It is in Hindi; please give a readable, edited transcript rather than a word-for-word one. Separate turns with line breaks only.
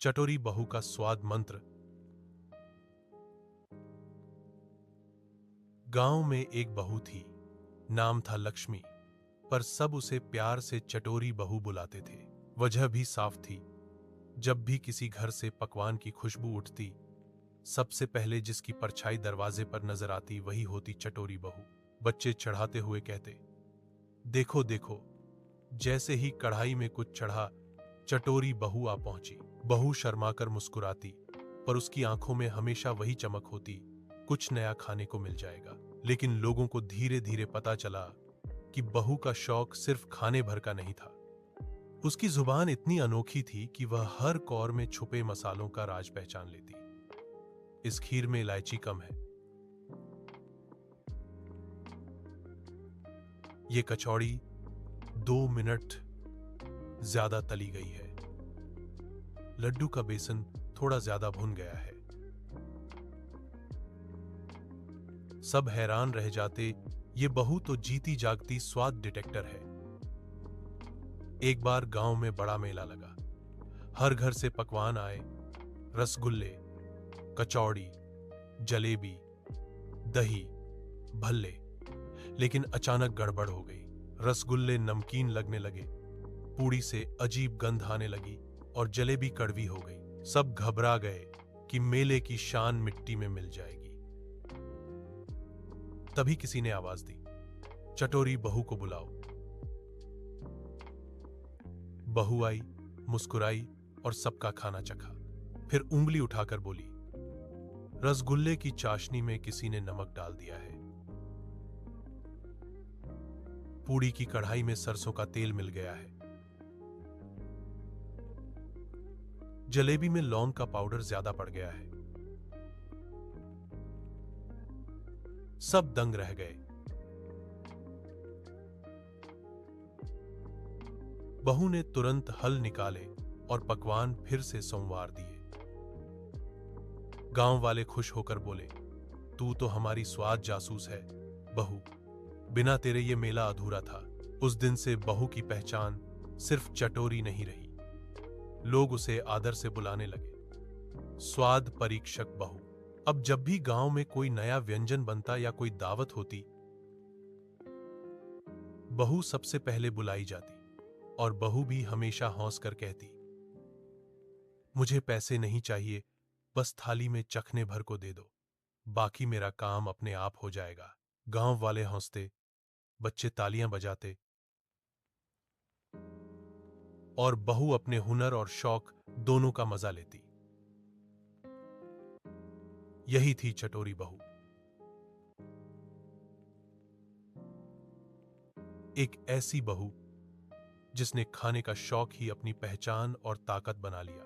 चटोरी बहू का स्वाद मंत्र। गांव में एक बहू थी, नाम था लक्ष्मी, पर सब उसे प्यार से चटोरी बहू बुलाते थे। वजह भी साफ थी, जब भी किसी घर से पकवान की खुशबू उठती, सबसे पहले जिसकी परछाई दरवाजे पर नजर आती वही होती चटोरी बहू। बच्चे चढ़ाते हुए कहते, देखो देखो। जैसे ही कढ़ाई में कुछ चढ़ा, चटोरी बहू आ पहुंची। बहू शर्माकर मुस्कुराती, पर उसकी आंखों में हमेशा वही चमक होती, कुछ नया खाने को मिल जाएगा। लेकिन लोगों को धीरे धीरे पता चला कि बहू का शौक सिर्फ खाने भर का नहीं था। उसकी जुबान इतनी अनोखी थी कि वह हर कौर में छुपे मसालों का राज पहचान लेती। इस खीर में इलायची कम है, ये कचौड़ी 2 मिनट ज्यादा तली गई है, लड्डू का बेसन थोड़ा ज्यादा भुन गया है। सब हैरान रह जाते, ये बहू तो जीती जागती स्वाद डिटेक्टर है। एक बार गांव में बड़ा मेला लगा। हर घर से पकवान आए, रसगुल्ले, कचौड़ी, जलेबी, दही, भल्ले। लेकिन अचानक गड़बड़ हो गई। रसगुल्ले नमकीन लगने लगे, पूड़ी से अजीब गंध आने लगी और जलेबी कड़वी हो गई। सब घबरा गए कि मेले की शान मिट्टी में मिल जाएगी। तभी किसी ने आवाज दी, चटोरी बहू को बुलाओ। बहू आई, मुस्कुराई और सबका खाना चखा। फिर उंगली उठाकर बोली, रसगुल्ले की चाशनी में किसी ने नमक डाल दिया है। पूड़ी की कढ़ाई में सरसों का तेल मिल गया है। जलेबी में लौंग का पाउडर ज्यादा पड़ गया है। सब दंग रह गए। बहू ने तुरंत हल निकाले और पकवान फिर से सोमवार दिए। गांव वाले खुश होकर बोले, तू तो हमारी स्वाद जासूस है बहू, बिना तेरे ये मेला अधूरा था। उस दिन से बहू की पहचान सिर्फ चटोरी नहीं रही, लोग उसे आदर से बुलाने लगे, स्वाद परीक्षक बहू। अब जब भी गांव में कोई नया व्यंजन बनता या कोई दावत होती, बहू सबसे पहले बुलाई जाती। और बहू भी हमेशा हंस कर कहती, मुझे पैसे नहीं चाहिए, बस थाली में चखने भर को दे दो, बाकी मेरा काम अपने आप हो जाएगा। गांव वाले हंसते, बच्चे तालियां बजाते और बहू अपने हुनर और शौक दोनों का मजा लेती। यही थी चटोरी बहू, एक ऐसी बहू जिसने खाने का शौक ही अपनी पहचान और ताकत बना लिया।